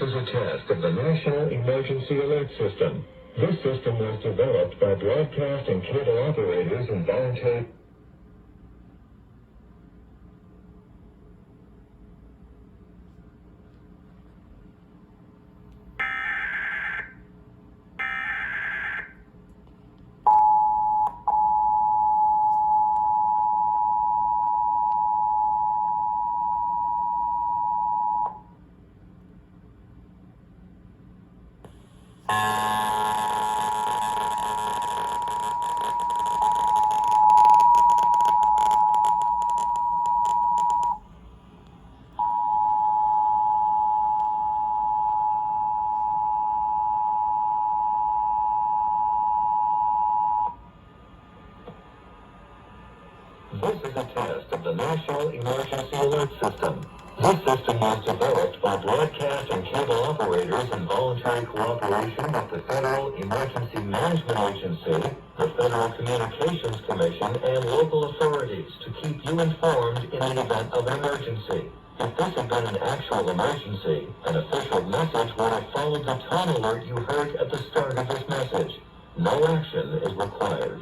is a test of the National Emergency Alert System. This system was developed by broadcast and cable operators and voluntary. This is a test of the National Emergency Alert System. This system was developed by broadcast and cable operators in voluntary cooperation with the Federal Emergency Management Agency, the Federal Communications Commission, and local authorities to keep you informed in the event of an emergency. If this had been an actual emergency, an official message would have followed the tone alert you heard at the start of this message. No action is required.